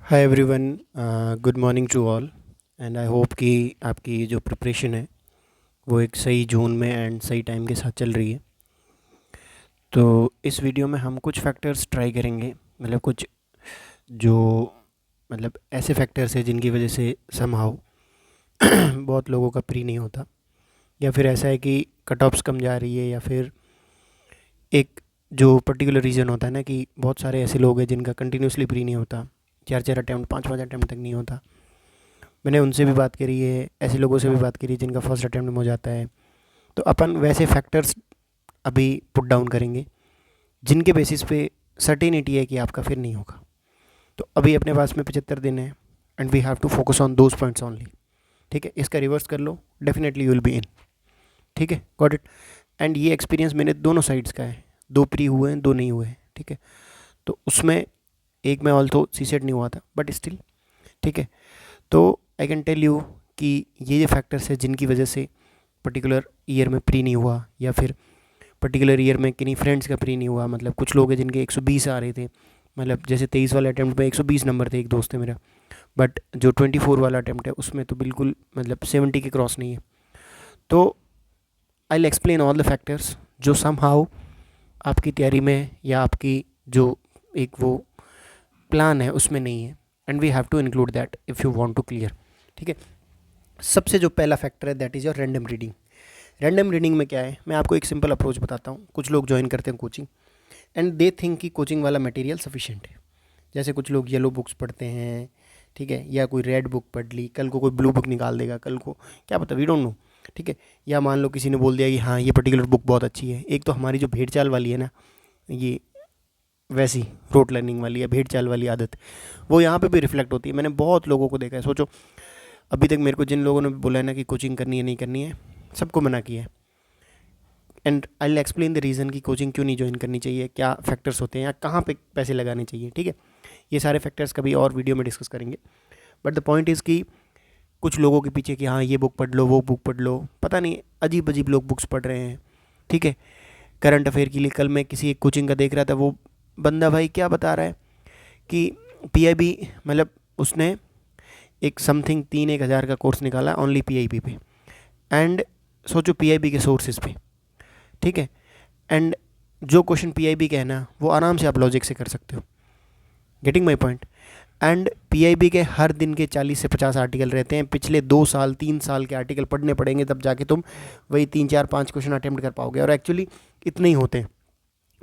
Hi everyone, good morning to all. And I hope कि आपकी जो प्रिपरेशन है वो एक सही जोन में एंड सही टाइम के साथ चल रही है। तो इस वीडियो में हम कुछ फैक्टर्स ट्राई करेंगे, मतलब कुछ जो मतलब ऐसे फैक्टर्स हैं जिनकी वजह से समहाउ बहुत लोगों का प्री नहीं होता, या फिर ऐसा है कि कट ऑफ्स कम जा रही है, या फिर एक जो पर्टिकुलर रीज़न होता है ना कि बहुत सारे ऐसे लोग हैं जिनका कंटिन्यूसली प्री नहीं होता, चार चार अटैम्प्ट पाँच पाँच अटैम्प्ट तक नहीं होता। मैंने उनसे भी बात करी है, ऐसे लोगों से भी बात करी है जिनका फर्स्ट अटैम्प्ट में हो जाता है। तो अपन वैसे फैक्टर्स अभी पुट डाउन करेंगे जिनके बेसिस पे सर्टेनिटी है कि आपका फिर नहीं होगा। तो अभी अपने पास में 75 दिन है and we have to focus on those points only. ठीक है, इसका रिवर्स कर लो, definitely you will be in. ठीक है, गॉट इट। एंड ये एक्सपीरियंस मैंने दोनों साइड्स का है, दो प्री हुए हैं, दो नहीं हुए हैं। ठीक है, तो उसमें एक में ऑल्थो सी सेट नहीं हुआ था बट स्टिल ठीक है। तो आई कैन टेल यू कि ये फैक्टर्स है जिनकी वजह से पर्टिकुलर ईयर में प्री नहीं हुआ, या फिर पर्टिकुलर ईयर में किन्हीं फ्रेंड्स का प्री नहीं हुआ। मतलब कुछ लोग हैं जिनके 120 आ रहे थे, मतलब जैसे 23 वाले अटैम्प्ट में 120 नंबर थे, एक दोस्त है मेरा। बट जो 24 वाला अटैम्प्ट है उसमें तो बिल्कुल मतलब 70 के क्रॉस नहीं है। तो I will explain all the factors जो सम हाउ आपकी तैयारी में या आपकी जो एक वो प्लान है उसमें नहीं है, and we have to include that if you want to clear. ठीक है, सबसे जो पहला फैक्टर है that is your random reading. Random reading में क्या है, मैं आपको एक सिंपल अप्रोच बताता हूँ। कुछ लोग ज्वाइन करते हैं कोचिंग एंड दे थिंक कि कोचिंग वाला मटेरियल सफिशिएंट है। जैसे कुछ लोग येलो बुक्स पढ़ते हैं, ठीक है, या कोई रेड बुक पढ़ ली, कल को कोई ब्लू बुक निकाल देगा, कल को क्या पता, वी डोंट नो। ठीक है, या मान लो किसी ने बोल दिया कि हाँ ये पर्टिकुलर बुक बहुत अच्छी है। एक तो हमारी जो भेड़ चाल वाली है ना, ये वैसी रोट लर्निंग वाली या भेड़ चाल वाली आदत, वो यहाँ पे भी रिफ्लेक्ट होती है। मैंने बहुत लोगों को देखा है। सोचो, अभी तक मेरे को जिन लोगों ने बोला है ना कि कोचिंग करनी है नहीं करनी है, सबको मना किया है। And I will explain the reason कि कोचिंग क्यों नहीं ज्वाइन करनी चाहिए, क्या फैक्टर्स होते हैं, या कहाँ पे पैसे लगाने चाहिए। ठीक है, ये सारे फैक्टर्स कभी और वीडियो में डिस्कस करेंगे। बट द पॉइंट इज़ कि कुछ लोगों के पीछे कि हाँ ये बुक पढ़ लो, वो बुक पढ़ लो, पता नहीं अजीब अजीब लोग बुक्स पढ़ रहे हैं। ठीक है, करंट अफेयर के लिए कल मैं किसी एक कोचिंग का देख रहा था, वो बंदा भाई क्या बता रहा है कि पीआईबी, मतलब उसने एक समथिंग 3-1 हज़ार का कोर्स निकाला ओनली पीआईबी पे। एंड सोचो पीआईबी के सोर्सेज पे। ठीक है, एंड जो क्वेश्चन पीआईबी का है ना वो आराम से आप लॉजिक से कर सकते हो। Getting my point. And PIB के हर दिन के 40 से 50 आर्टिकल रहते हैं, पिछले 2 साल 3 साल के आर्टिकल पढ़ने पड़ेंगे तब जाके तुम वही 3 4 5 क्वेश्चन अटेम्प्ट कर पाओगे। और एक्चुअली इतने ही होते हैं,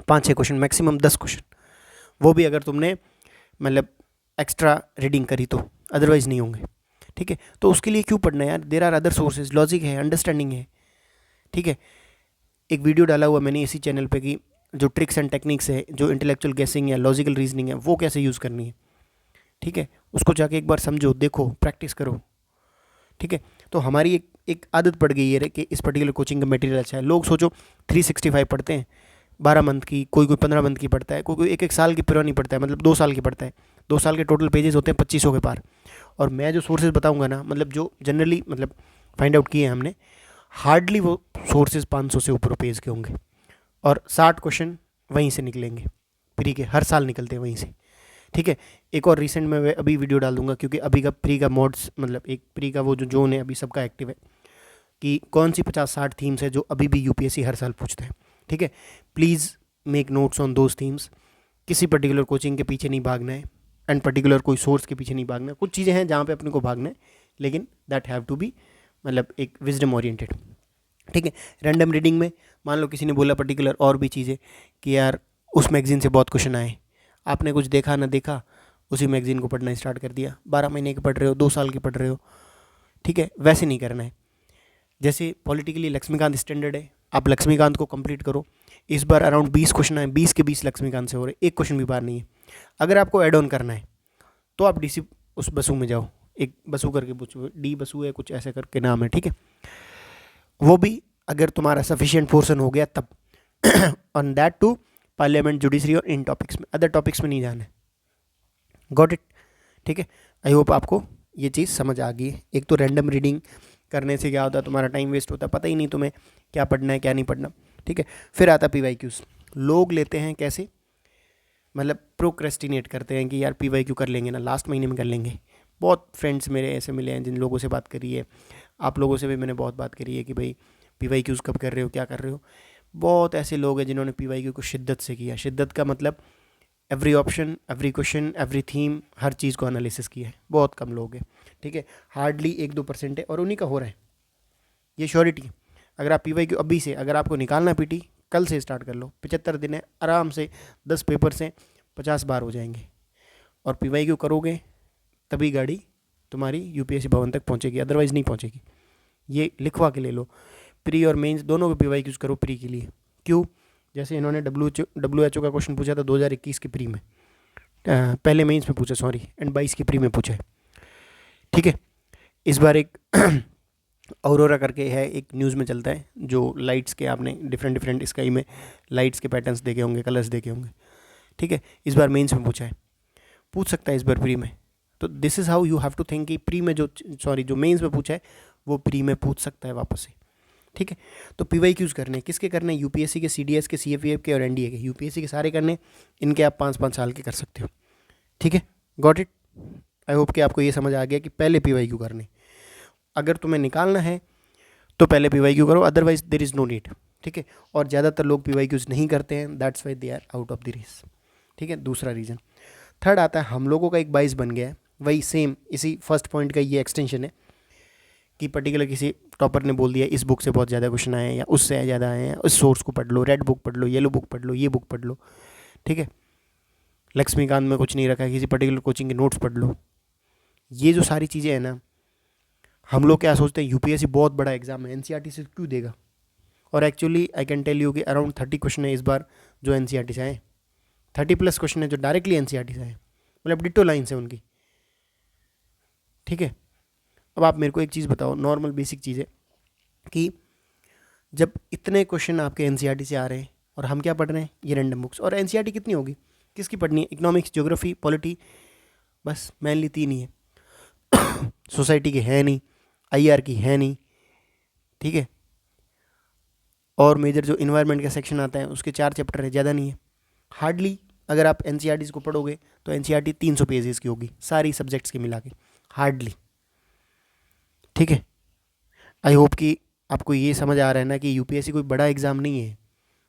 5-6 क्वेश्चन, मैक्सिमम 10 क्वेश्चन, वो भी अगर तुमने मतलब एक्स्ट्रा रीडिंग करी तो, अदरवाइज नहीं होंगे। ठीक है, तो उसके लिए क्यों पढ़ना है यार, there are other sources, logic है, अंडरस्टैंडिंग है। ठीक है, एक वीडियो डाला हुआ मैंने इसी चैनल पे कि जो ट्रिक्स एंड टेक्निक्स है, जो इंटेलेक्चुअल गेसिंग या लॉजिकल रीजनिंग है, वो कैसे यूज़ करनी है। ठीक है, उसको जाके एक बार समझो, देखो, प्रैक्टिस करो। ठीक है, तो हमारी एक आदत पड़ गई है कि इस पर्टिकुलर कोचिंग का मटेरियल अच्छा है। लोग सोचो 365 पढ़ते हैं, 12 मंथ की, कोई कोई 15 मंथ की पढ़ता है, कोई कोई एक साल की पूरा नहीं पढ़ता है, मतलब 2 साल की पढ़ता है। 2 साल के टोटल पेजेस होते हैं 2500 के पार। और मैं जो सोर्सेज बताऊंगा ना, मतलब जो जनरली मतलब फाइंड आउट किए हैं हमने, हार्डली वो सोर्सेज 500 से ऊपर पेज के होंगे। और 60 क्वेश्चन वहीं से निकलेंगे, प्री के हर साल निकलते हैं वहीं से। ठीक है, एक और रिसेंट में मैं अभी वीडियो डाल दूंगा, क्योंकि अभी का प्री का मोड्स, मतलब एक प्री का वो जो जोन है अभी सबका एक्टिव है, कि कौन सी 50-60 थीम्स है जो अभी भी यूपीएससी हर साल पूछते हैं। ठीक है, please make notes on those themes. किसी पर्टिकुलर कोचिंग के पीछे नहीं भागना है, एंड पर्टिकुलर कोई सोर्स के पीछे नहीं भागना है। कुछ चीज़ें हैं जहाँ पे अपने को भागना है, लेकिन दैट हैव टू बी मतलब एक विजडम ओरिएंटेड। ठीक है, रैंडम रीडिंग में मान लो किसी ने बोला पर्टिकुलर और भी चीज़ें कि यार उस मैगज़ीन से बहुत क्वेश्चन आए, आपने कुछ देखा ना देखा, उसी मैगज़ीन को पढ़ना स्टार्ट कर दिया, 12 महीने की पढ़ रहे हो, 2 साल की पढ़ रहे हो। ठीक है, वैसे नहीं करना है। जैसे पॉलिटिकली लक्ष्मीकांत स्टैंडर्ड है, आप लक्ष्मीकांत को कंप्लीट करो। इस बार अराउंड 20 क्वेश्चन आए, 20 के 20 लक्ष्मीकांत से हो रहे, एक क्वेश्चन भी बार नहीं है। अगर आपको एड ऑन करना है तो आप डीसी उस बसु में जाओ, एक बसु करके बसु, डी बसु है कुछ ऐसे करके नाम है। ठीक है, वो भी अगर तुम्हारा सफिशिएंट पोर्सन हो गया तब on that to parliament, judiciary और इन टॉपिक्स में, अदर टॉपिक्स में नहीं जाना है। Got it. ठीक है, आई होप आपको ये चीज़ समझ आ गई है। एक तो रैंडम रीडिंग करने से क्या होता है, तुम्हारा टाइम वेस्ट होता है, पता ही नहीं तुम्हें क्या पढ़ना है क्या नहीं पढ़ना। ठीक है, फिर आता पी वाई क्यूज़। लोग लेते हैं कैसे, मतलब प्रोक्रेस्टिनेट करते हैं कि यार PYQ कर लेंगे ना, लास्ट महीने में कर लेंगे। बहुत फ्रेंड्स मेरे ऐसे मिले हैं जिन लोगों से बात करी है, आप लोगों से भी मैंने बहुत बात करी है कि भाई PYQs कब कर रहे हो, क्या कर रहे हो। बहुत ऐसे लोग हैं जिन्होंने PYQ को शिद्दत से किया। शिद्दत का मतलब every option, every question, every theme, हर चीज़ को एनालिसिस किया है। बहुत कम लोग हैं, ठीक है, हार्डली 1-2% है, और उन्हीं का हो रहा है, ये श्योरिटी। अगर आप PYQ अभी से, अगर आपको निकालना PT, कल से स्टार्ट कर लो। 75 दिन है, आराम से 10 पेपर से 50 बार हो जाएंगे, और PYQ करोगे तभी गाड़ी तुम्हारी UPSC भवन तक पहुंचेगी, अदरवाइज़ नहीं पहुंचेगी। ये लिखवा के ले लो। प्री और मेंस दोनों के PYQs करो प्री के लिए। क्यों? जैसे इन्होंने WHO का क्वेश्चन पूछा था 2021 के प्री में, पहले मेंस में पूछा सॉरी, एंड 22 के प्री में पूछा है, ठीक है। इस बार एक औरोरा करके है, एक न्यूज़ में चलता है, जो लाइट्स के आपने डिफरेंट स्काई में लाइट्स के पैटर्न्स देखे होंगे, कलर्स देखे होंगे, ठीक है। इस बार मेंस में पूछा है, पूछ सकता है इस बार प्री में। तो this is how you have to think कि प्री में जो मेंस में पूछा है वो प्री में पूछ सकता है वापस से, ठीक है। तो PYQs करने किसके करने? UPSC के, CDS के, CFEF के और NDA के। UPSC के सारे करने, इनके आप 5-5 साल के कर सकते हो, ठीक है। Got it? आई होप कि आपको ये समझ आ गया कि पहले PYQ करने। अगर तुम्हें निकालना है तो पहले PYQ करो, otherwise there is no need, ठीक है। और ज़्यादातर लोग PYQs नहीं करते हैं, that's why they are out of the race, ठीक है। दूसरा रीज़न। थर्ड आता है, हम लोगों का एक बाइस बन गया है, वही सेम इसी फर्स्ट पॉइंट का ये एक्सटेंशन है कि पर्टिकुलर किसी टॉपर ने बोल दिया इस बुक से बहुत ज़्यादा क्वेश्चन आए हैं, या उससे ज़्यादा आए हैं, उस सोर्स को पढ़ लो, रेड बुक पढ़ लो, येलो बुक पढ़ लो, ये बुक पढ़ लो, ठीक है। लक्ष्मीकांत में कुछ नहीं रखा है, किसी पर्टिकुलर कोचिंग के नोट्स पढ़ लो। ये जो सारी चीज़ें हैं ना, हम लोग क्या सोचते हैं UPSC बहुत बड़ा एग्जाम है, NCERT से क्यों देगा। और actually I can tell you कि अराउंड 30 क्वेश्चन है इस बार जो NCERT से आए, 30+ क्वेश्चन है जो डायरेक्टली NCERT से आए, मतलब डिटो लाइन है उनकी, ठीक है। अब आप मेरे को एक चीज़ बताओ, नॉर्मल बेसिक चीज़ है कि जब इतने क्वेश्चन आपके NCERT से आ रहे हैं और हम क्या पढ़ रहे हैं, ये रैंडम बुक्स। और NCERT कितनी होगी, किसकी पढ़नी है? इकोनॉमिक्स, ज्योग्राफी, पॉलिटी, बस मेनली 3 ही है। सोसाइटी की है नहीं, IR की है नहीं, ठीक है। और मेजर जो इन्वायरमेंट का सेक्शन आता है उसके 4 चैप्टर है, ज़्यादा नहीं है। हार्डली अगर आप NCERT को पढ़ोगे तो NCERT 300 पेजेस की होगी सारी सब्जेक्ट्स की मिला के, हार्डली, ठीक है। आई होप कि आपको ये समझ आ रहा है ना कि UPSC कोई बड़ा एग्ज़ाम नहीं है।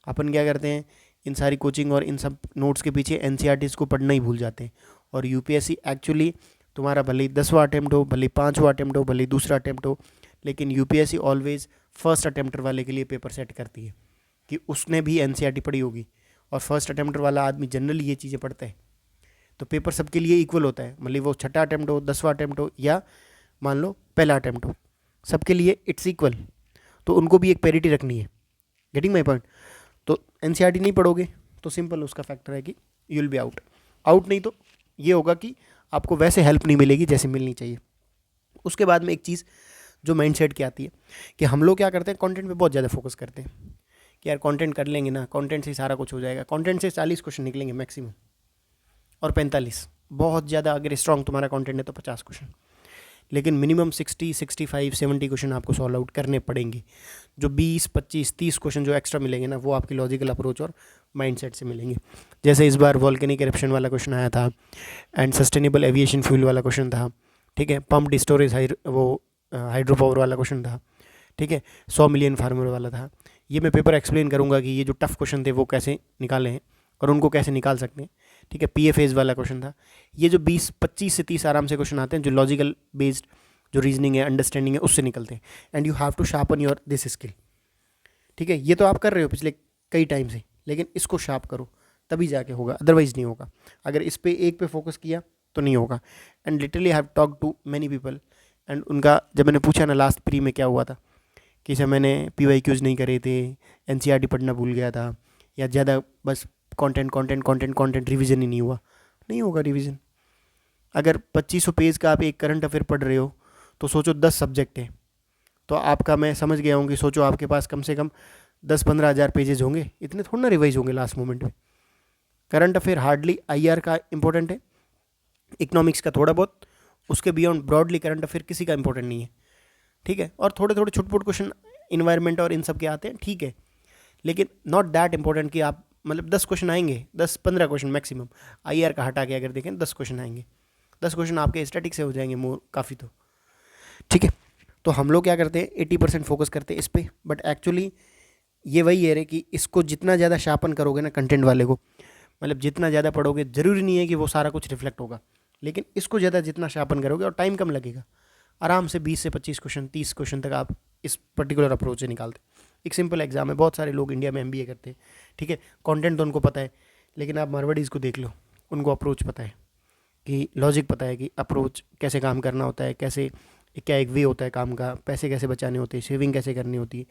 अपन क्या करते हैं, इन सारी कोचिंग और इन सब नोट्स के पीछे NCERTs को पढ़ना ही भूल जाते हैं। और UPSC एक्चुअली तुम्हारा भले ही 10वां अटैम्प्ट हो, भले ही 5वां अटैम्प्ट हो, भले ही दूसरा अटैम्प्ट हो, लेकिन UPSC ऑलवेज फर्स्ट अटैम्प्टर वाले के लिए पेपर सेट करती है कि उसने भी NCERT पढ़ी होगी, और फर्स्ट अटैम्प्टर वाला आदमी जनरली ये चीज़ें पढ़ता है। तो पेपर सबके लिए इक्वल होता है, मतलब वो 6ठा अटैम्प्ट हो, 10वां अटैम्प्ट हो, या मान लो पहला अटैम्प्ट हो, सबके लिए इट्स इक्वल। तो उनको भी एक पैरिटी रखनी है। Getting my point? तो NCERT नहीं पढ़ोगे तो सिंपल उसका फैक्टर है कि यू विल बी आउट। नहीं तो ये होगा कि आपको वैसे हेल्प नहीं मिलेगी जैसे मिलनी चाहिए। उसके बाद में एक चीज़ जो माइंडसेट की आती है कि हम लोग क्या करते हैं, कंटेंट पे बहुत ज़्यादा फोकस करते हैं कि यार कंटेंट कर लेंगे ना, कंटेंट से सारा कुछ हो जाएगा। कंटेंट से 40 क्वेश्चन निकलेंगे मैक्सिमम, और 45 बहुत ज़्यादा, अगर स्ट्रॉन्ग तुम्हारा कंटेंट है तो 50 क्वेश्चन, लेकिन मिनिमम 60, 65, 70 क्वेश्चन आपको सॉल्व आउट करने पड़ेंगे। जो 20, 25, 30 क्वेश्चन जो एक्स्ट्रा मिलेंगे ना, वो आपकी लॉजिकल अप्रोच और माइंडसेट से मिलेंगे। जैसे इस बार वॉल्केनिक इरप्शन वाला क्वेश्चन आया था, एंड सस्टेनेबल एविएशन फ्यूल वाला क्वेश्चन था, ठीक है। पम्प्ड स्टोरेज हाइड्रो पावर वाला क्वेश्चन था, ठीक है। 100 मिलियन फार्मर वाला था। ये मैं पेपर एक्सप्लेन करूँगा कि ये जो टफ क्वेश्चन थे वो कैसे निकाले हैं और उनको कैसे निकाल सकते हैं, ठीक है। PFAs वाला क्वेश्चन था। ये जो 20, 25 से 30 आराम से क्वेश्चन आते हैं जो लॉजिकल बेस्ड जो रीजनिंग है, अंडरस्टैंडिंग है, उससे निकलते हैं। And you have to sharpen your this skill, ठीक है। ये तो आप कर रहे हो पिछले कई टाइम से, लेकिन इसको शार्प करो तभी जाके होगा, अदरवाइज नहीं होगा। अगर इस पे एक पे फोकस किया तो नहीं होगा। And literally have talk to many people, and उनका जब मैंने पूछा ना लास्ट प्री में क्या हुआ था कि जब मैंने PYQs नहीं करे थे, NCERT पढ़ना भूल गया था, या ज़्यादा बस कंटेंट रिवीजन ही नहीं हुआ। नहीं होगा रिवीजन। अगर 2500 पेज का आप एक करंट अफेयर पढ़ रहे हो तो सोचो 10 सब्जेक्ट है, तो आपका मैं समझ गया हूँ कि सोचो आपके पास कम से कम 10-15 हज़ार पेजेस होंगे। इतने थोड़ा ना रिवाइज होंगे लास्ट मोमेंट में। करंट अफेयर हार्डली IR का इंपॉर्टेंट है, इकोनॉमिक्स का थोड़ा बहुत, उसके बियॉन्ड ब्रॉडली करंट अफेयर किसी का इंपॉर्टेंट नहीं है, ठीक है। और थोड़े थोड़े छुटपुट क्वेश्चन इन्वायरमेंट और इन सब के आते हैं, ठीक है, लेकिन नॉट दैट इंपॉर्टेंट कि आप मतलब 10 क्वेश्चन आएंगे, 10-15 क्वेश्चन मैक्सिमम, IR का हटा के अगर देखें 10 क्वेश्चन आएंगे, 10 क्वेश्चन आपके स्टैटिक से हो जाएंगे मोर काफ़ी तो, ठीक है। तो हम लोग क्या करते हैं 80% फोकस करते हैं इस पर, बट एक्चुअली ये वही है रे कि इसको जितना ज़्यादा शार्पन करोगे ना कंटेंट वाले को, मतलब जितना ज़्यादा पढ़ोगे, ज़रूरी नहीं है कि वो सारा कुछ रिफ्लेक्ट होगा, लेकिन इसको ज़्यादा जितना शार्पन करोगे और टाइम कम लगेगा, आराम से 20 से 25 क्वेश्चन 30 क्वेश्चन तक आप इस पर्टिकुलर अप्रोच से निकालते। एक सिंपल एग्जाम है, बहुत सारे लोग इंडिया में MBA करते हैं, ठीक है, कंटेंट तो उनको पता है, लेकिन आप मारवाड़ीज़ को देख लो, उनको अप्रोच पता है कि लॉजिक पता है कि अप्रोच कैसे काम करना होता है, कैसे क्या एक वे होता है काम का, पैसे कैसे बचाने होते हैं, सेविंग कैसे करनी होती है।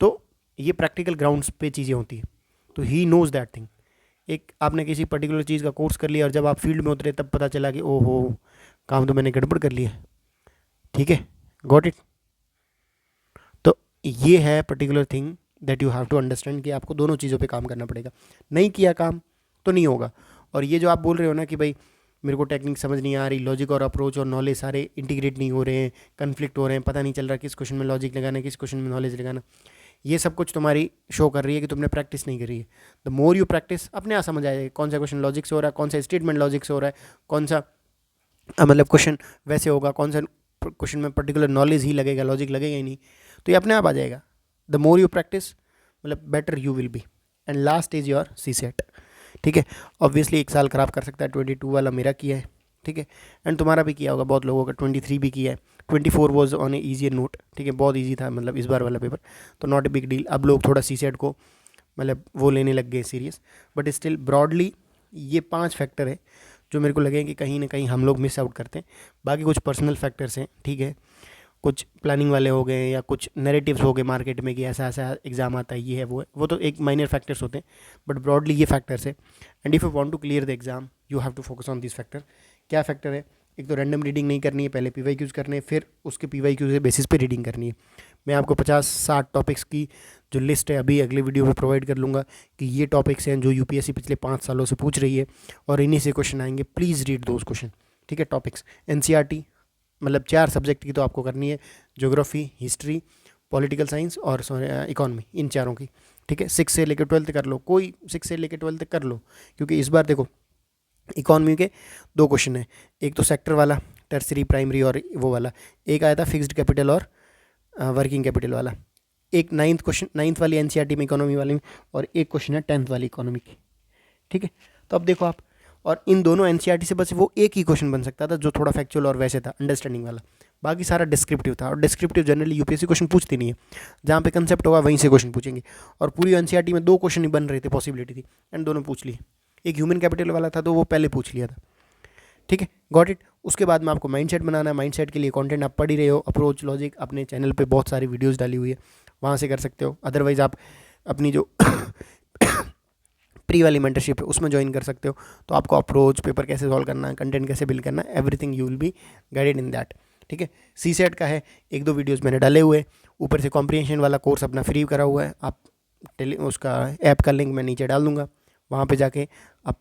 तो ये प्रैक्टिकल ग्राउंड्स पे चीज़ें होती हैं, तो ही नोज़ दैट थिंग। एक आपने किसी पर्टिकुलर चीज़ का कोर्स कर लिया और जब आप फील्ड में उतरे तब पता चला कि ओहो काम तो मैंने गड़बड़ कर लिया, ठीक है, गॉट इट। तो ये है particular thing that you have to understand कि आपको दोनों चीज़ों पे काम करना पड़ेगा, नहीं किया काम तो नहीं होगा। और ये जो आप बोल रहे हो ना कि भाई मेरे को टेक्निक समझ नहीं आ रही, लॉजिक और अप्रोच और नॉलेज सारे इंटीग्रेट नहीं हो रहे हैं, कन्फ्लिक्ट हो रहे हैं, पता नहीं चल रहा किस क्वेश्चन में लॉजिक लगाना है, किस क्वेश्चन में नॉलेज लगाना, ये सब कुछ तुम्हारी शो कर रही है कि तुमने प्रैक्टिस नहीं करी है। द मोर यू प्रैक्टिस अपने आप समझ आएगा कौन सा क्वेश्चन लॉजिक से हो रहा है, कौन सा स्टेटमेंट लॉजिक से हो रहा है, कौन सा मतलब क्वेश्चन वैसे होगा, कौन सा क्वेश्चन में पर्टिकुलर नॉलेज ही लगेगा, लॉजिक लगेगा ही नहीं, तो ये अपने आप आ जाएगा। द मोर यू प्रैक्टिस मतलब better you will B. And last is your CSET, ठीक है। ऑब्वियसली 1 साल ख़राब कर सकता है, 22 वाला मेरा किया है, ठीक है, एंड तुम्हारा भी किया होगा, बहुत लोगों का 23 भी किया है, 24 was on A easier note, ठीक है, बहुत ईजी था मतलब इस बार वाला पेपर, तो नॉट ए बिग डील। अब लोग थोड़ा CSET को मतलब वो लेने लग गए सीरियस, बट स्टिल ब्रॉडली ये 5 फैक्टर है जो मेरे को लगे कि कहीं ना कहीं हम लोग मिस आउट करते हैं। बाकी कुछ पर्सनल फैक्टर्स हैं, ठीक है, कुछ प्लानिंग वाले हो गए या कुछ नैरेटिव्स हो गए मार्केट में कि ऐसा ऐसा एग्जाम आता है, ये है वो तो एक माइनर फैक्टर्स होते हैं, बट ब्रॉडली ये फैक्टर्स है। And if you want to clear the exam you have to focus on this factor. क्या फैक्टर है? एक तो रैंडम रीडिंग नहीं करनी है, पहले PYQs करने हैं, फिर उसके PYQs के बेसिस पे रीडिंग करनी है। मैं आपको 50-60 टॉपिक्स की जो लिस्ट है अभी अगले वीडियो में प्रोवाइड कर लूँगा कि ये टॉपिक्स हैं जो UPSC पिछले 5 सालों से पूछ रही है और इन्हीं से क्वेश्चन आएंगे, प्लीज़ रीड दोज क्वेश्चन, ठीक है। टॉपिक्स NCERT मतलब 4 सब्जेक्ट की तो आपको करनी है, ज्योग्राफी, हिस्ट्री, पॉलिटिकल साइंस और इकॉनमी, इन चारों की, ठीक है। 6 से लेकर 12 कर लो, कोई 6 से लेकर 12 तक कर लो, क्योंकि इस बार देखो इकॉनमी के 2 क्वेश्चन हैं, एक तो सेक्टर वाला टर्सरी प्राइमरी और वो वाला, एक आया था फिक्स्ड कैपिटल और वर्किंग कैपिटल वाला, एक 9th वाली NCERT में इकोनॉमी वाली में, और एक क्वेश्चन है 10th वाली इकोनॉमी की, ठीक है। तो अब देखो आप, और इन दोनों NCERT से बस वो एक ही क्वेश्चन बन सकता था जो थोड़ा फैक्चुअल और वैसे था अंडरस्टैंडिंग वाला, बाकी सारा डिस्क्रिप्टिव था, और डिस्क्रिप्टिव जनरली UPSC क्वेश्चन पूछती नहीं है, जहाँ पे कंसेप्ट होगा वहीं से क्वेश्चन पूछेंगे, और पूरी NCERT में 2 क्वेश्चन ही बन रहे थे, पॉसिबिलिटी थी, एंड दोनों पूछ लिए। एक ह्यूमन कैपिटल वाला था तो वो पहले पूछ लिया था, ठीक है, गॉट इट। उसके बाद में आपको माइंडसेट बनाना है, माइंडसेट के लिए कंटेंट आप पढ़ ही रहे हो, अप्रोच लॉजिक अपने चैनल पे बहुत सारी वीडियोस डाली हुई है, वहाँ से कर सकते हो। अदरवाइज़ आप अपनी जो प्री वाली मेंटरशिप है उसमें ज्वाइन कर सकते हो, तो आपको अप्रोच, पेपर कैसे सॉल्व करना है, कंटेंट कैसे बिल्ड करना है, everything you will be guided in that, ठीक है। CSET का है, 1-2 वीडियोज़ मैंने डाले हुए, ऊपर से कॉम्प्रिहेंशन वाला कोर्स अपना फ्री करा हुआ है, आप उसका ऐप का लिंक मैं नीचे डाल दूँगा, वहाँ पर जाके आप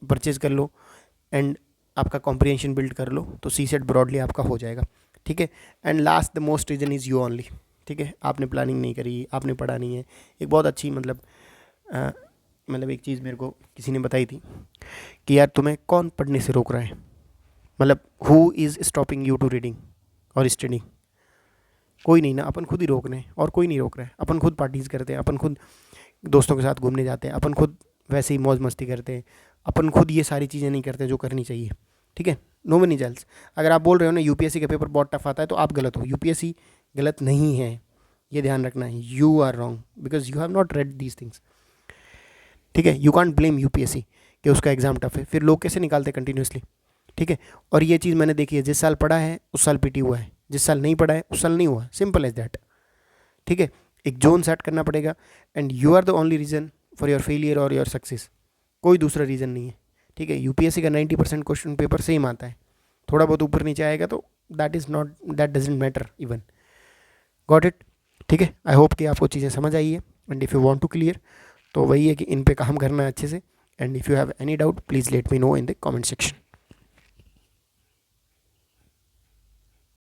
परचेज़ कर लो एंड आपका कॉम्प्रिहेंशन बिल्ड कर लो, तो CSET ब्रॉडली आपका हो जाएगा, ठीक है। And last the most reason is you only, ठीक है, आपने प्लानिंग नहीं करी, आपने पढ़ा नहीं है। एक बहुत अच्छी मतलब एक चीज़ मेरे को किसी ने बताई थी कि यार तुम्हें कौन पढ़ने से रोक रहा है, मतलब who is stopping you to reading और स्टडिंग, कोई नहीं ना, अपन खुद ही रोक रहे हैं और कोई नहीं रोक रहा है। अपन खुद पार्टीज़ करते हैं, अपन खुद दोस्तों के साथ घूमने जाते हैं, अपन खुद वैसे ही मौज मस्ती करते हैं, अपन खुद ये सारी चीज़ें नहीं करते जो करनी चाहिए, ठीक है। No money jails. अगर आप बोल रहे हो ना UPSC का पेपर बहुत टफ आता है, तो आप गलत हो, UPSC गलत नहीं है, ये ध्यान रखना है, you are wrong because you have not read these things, ठीक है। यू कांट ब्लेम UPSC कि उसका एग्ज़ाम टफ है, फिर लोग कैसे निकालते कंटिन्यूसली, ठीक है। और ये चीज़ मैंने देखी है, जिस साल पढ़ा है उस साल PT हुआ है, जिस साल नहीं पढ़ा है उस साल नहीं हुआ, सिंपल एज दैट, ठीक है। एक जोन सेट करना पड़ेगा, and you are the only reason for your failure और योर सक्सेस, कोई दूसरा रीज़न नहीं है, ठीक है। UPSC का 90% क्वेश्चन पेपर सेम आता है, थोड़ा बहुत ऊपर नीचे आएगा तो that doesn't matter even, got it, ठीक है। आई होप कि आपको चीज़ें समझ आई है, and if you want to clear तो वही है कि इन पे काम करना है अच्छे से, and if you have any doubt please let me know in the comment section.